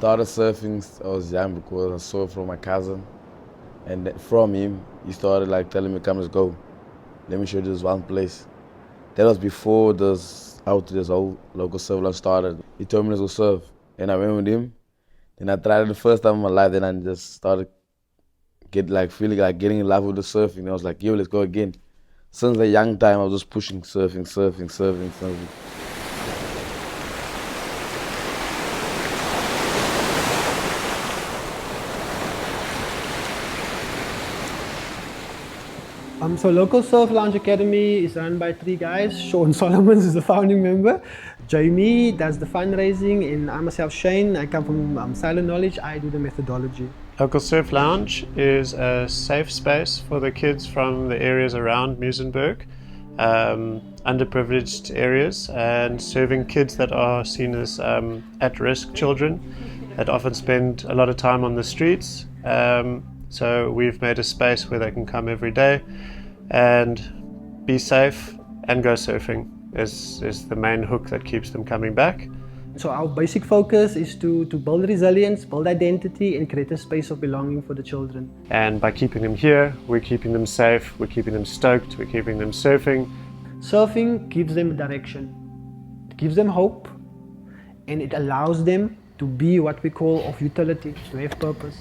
started surfing, I was young because I saw it from my cousin. And from him, he started like telling me, come, let's go. Let me show you this one place. That was before this whole local surf lunch started. He told me let's go surf. And I went with him. Then I tried it the first time in my life. Then I just started feeling like getting in love with the surfing. And I was like, yo, let's go again. Since a young time, I was just pushing surfing. So Local Surf Lounge Academy is run by 3 guys. Sean Solomons is the founding member. Jamie does the fundraising, and I myself, Shane, I come from Silent Knowledge. I do the methodology. Local Surf Lounge is a safe space for the kids from the areas around Muizenberg, underprivileged areas, and serving kids that are seen as at-risk children that often spend a lot of time on the streets. So we've made a space where they can come every day and be safe and go surfing is the main hook that keeps them coming back. So our basic focus is to build resilience, build identity, and create a space of belonging for the children. And by keeping them here, we're keeping them safe, we're keeping them stoked, we're keeping them surfing. Surfing gives them direction, it gives them hope, and it allows them to be what we call of utility, to have purpose.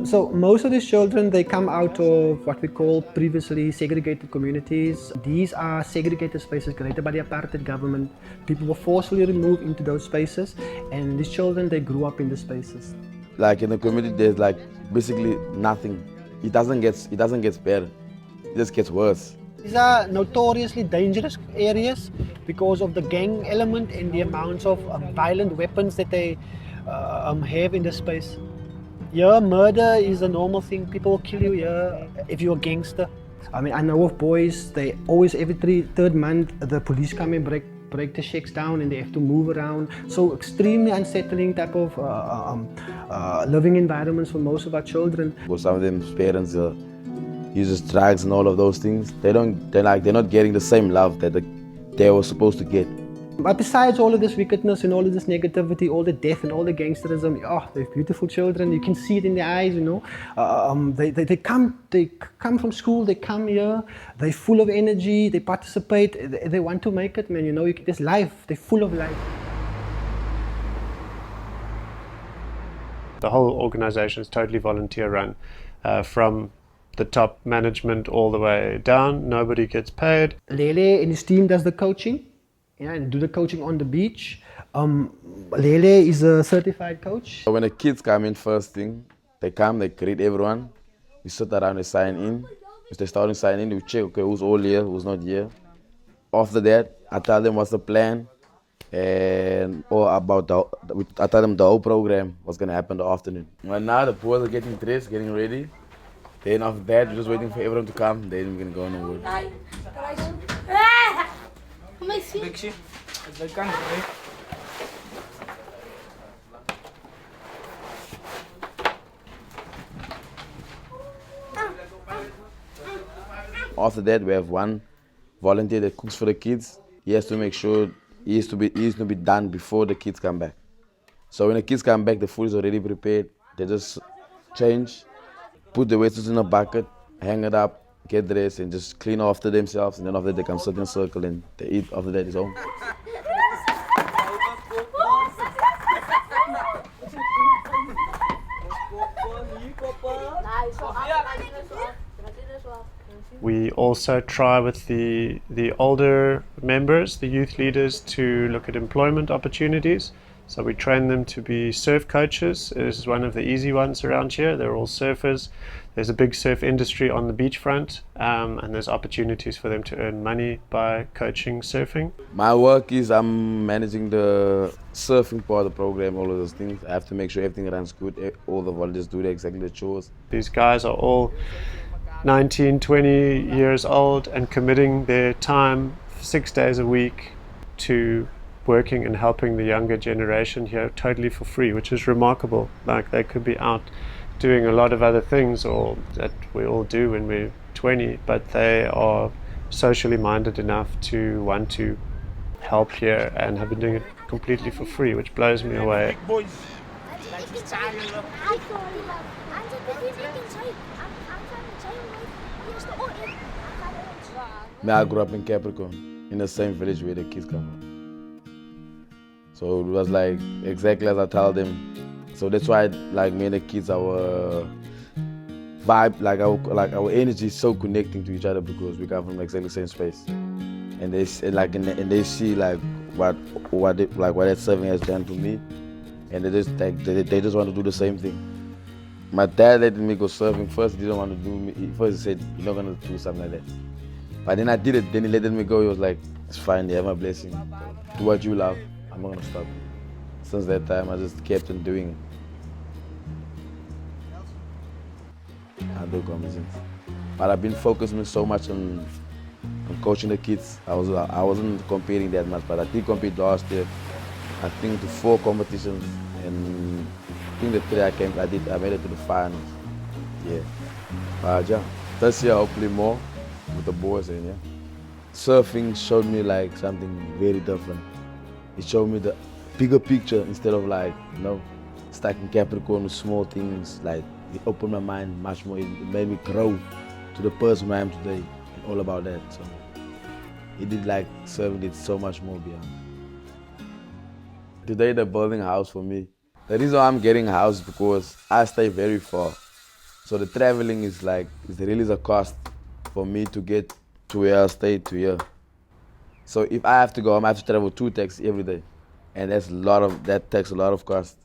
So most of these children, they come out of what we call previously segregated communities. These are segregated spaces created by the apartheid government. People were forcibly removed into those spaces, and these children, they grew up in the spaces. Like in the community, there's like basically nothing. It doesn't get better. It just gets worse. These are notoriously dangerous areas because of the gang element and the amounts of violent weapons that they have in the space. Yeah, murder is a normal thing. People will kill you here if you're a gangster. I mean, I know of boys, they always, every third month, the police come and break the shacks down and they have to move around. So extremely unsettling type of living environments for most of our children. Because some of them parents uses drugs and all of those things. They're not getting the same love that they were supposed to get. But besides all of this wickedness and all of this negativity, all the death and all the gangsterism, they're beautiful children. You can see it in their eyes, you know. They come from school, they come here, they're full of energy, they participate, they want to make it, man. You know, there's life, they're full of life. The whole organization is totally volunteer run, from the top management all the way down. Nobody gets paid. Lele and his team does the coaching. Yeah, and do the coaching on the beach. Lele is a certified coach. So when the kids come in first thing, they come, they greet everyone. We sit around, they sign in. If they start to sign in, we check, okay, who's all here, who's not here. After that, I tell them what's the plan and I tell them the whole program, what's gonna happen the afternoon. Right now, the boys are getting dressed, getting ready. Then after that, we're just waiting for everyone to come. Then we're gonna go on the wood. After that, we have one volunteer that cooks for the kids. He has to make sure he has to be done before the kids come back. So when the kids come back, the food is already prepared. They just change, put the waste in a bucket, hang it up, get dressed, and just clean after themselves. And then after that, they come sit in a circle and they eat. After that, it's home. We also try with the older members, the youth leaders, to look at employment opportunities. So we train them to be surf coaches. This is one of the easy ones around here. They're all surfers. There's a big surf industry on the beachfront, and there's opportunities for them to earn money by coaching surfing. My work is I'm managing the surfing part of the program, all of those things. I have to make sure everything runs good. All the volunteers do exactly the chores. These guys are all 19, 20 years old and committing their time 6 days a week to working and helping the younger generation here totally for free, which is remarkable. Like, they could be out doing a lot of other things, or that we all do when we're 20, but they are socially minded enough to want to help here, and have been doing it completely for free, which blows me away. I grew up in Capricorn, in the same village where the kids come from. So it was like exactly as I tell them. So that's why, like, me and the kids, our vibe, like our energy is so connecting to each other, because we come from exactly the same space. And they see, like, and they see like what that surfing has done to me, and they just want to do the same thing. My dad let me go surfing first. He didn't want to do me. First he said, "You're not gonna do something like that." But then I did it. Then he let me go. He was like, "It's fine. You have my blessing. Do what you love. I'm not gonna stop." Since that time, I just kept on doing it. I do competitions, but I've been focusing so much on coaching the kids. I wasn't competing that much, but I did compete last year. I think to 4 competitions, and I think the 3 I made it to the finals. Yeah, but yeah, this year hopefully more with the boys, and yeah. Surfing showed me like something very different. It showed me the bigger picture instead of like, stuck in Capricorn with small things. Like, it opened my mind much more. It made me grow to the person I am today, and all about that. So it did, like, surfing did so much more beyond. Today they're building a house for me. The reason why I'm getting a house is because I stay very far. So the traveling is really a cost for me to get to where I stay to here. So if I have to go home, I have to travel 2 taxis every day. And that takes a lot of cost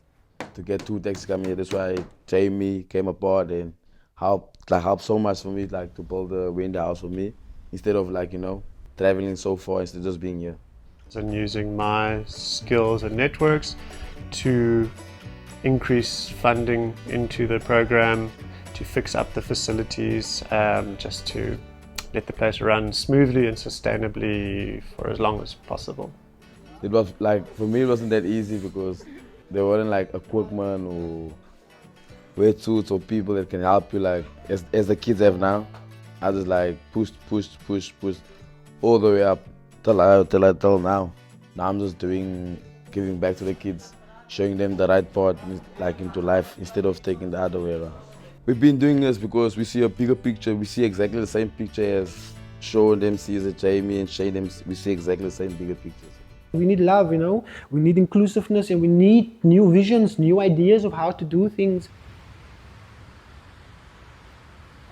to get 2 taxis come here. That's why Jamie came aboard and helped so much for me, like, to build a window house for me, instead of, like, traveling so far, instead of just being here. And using my skills and networks to increase funding into the program, to fix up the facilities, just to let the place run smoothly and sustainably for as long as possible. It was like, for me, it wasn't that easy because there weren't like equipment or wetsuits or people that can help you, like as the kids have now. I just like pushed all the way up till now. Now I'm just giving back to the kids, showing them the right path, like, into life, instead of taking the other way around. We've been doing this because we see a bigger picture. We see exactly the same picture as Shaw and them sees at Jamie and Shane. We see exactly the same bigger pictures. We need love, we need inclusiveness, and we need new visions, new ideas of how to do things.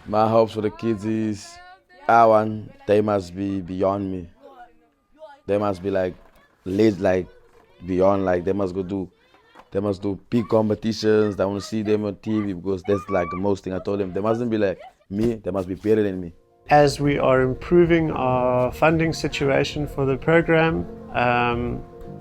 My hopes for the kids is, they must be beyond me. They must be like beyond, like they must do big competitions. I want to see them on TV, because that's like the most thing I told them. They mustn't be like me, they must be better than me. As we are improving our funding situation for the program,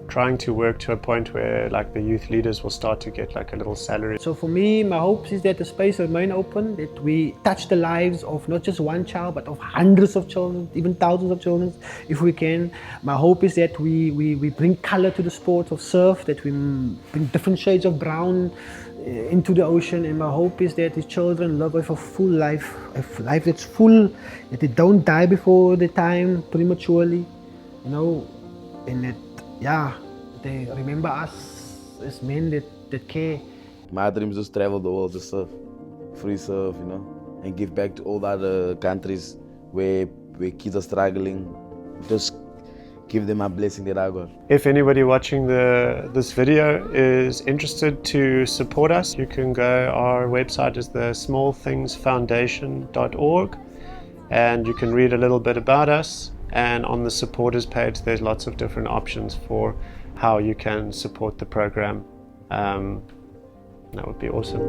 trying to work to a point where, like, the youth leaders will start to get like a little salary. So for me, my hopes is that the space remain open, that we touch the lives of not just one child, but of hundreds of children, even thousands of children, if we can. My hope is that we bring color to the sport of surf, that we bring different shades of brown into the ocean, and my hope is that the children live with a full life, a life that's full, that they don't die before the time prematurely, and that, they remember us as men that care. My dream is just travel the world, just surf, free surf, and give back to all the other countries where kids are struggling. Just give them a blessing that I got. If anybody watching this video is interested to support us, you can go, our website is the smallthingsfoundation.org, and you can read a little bit about us. And on the supporters page, there's lots of different options for how you can support the program. That would be awesome.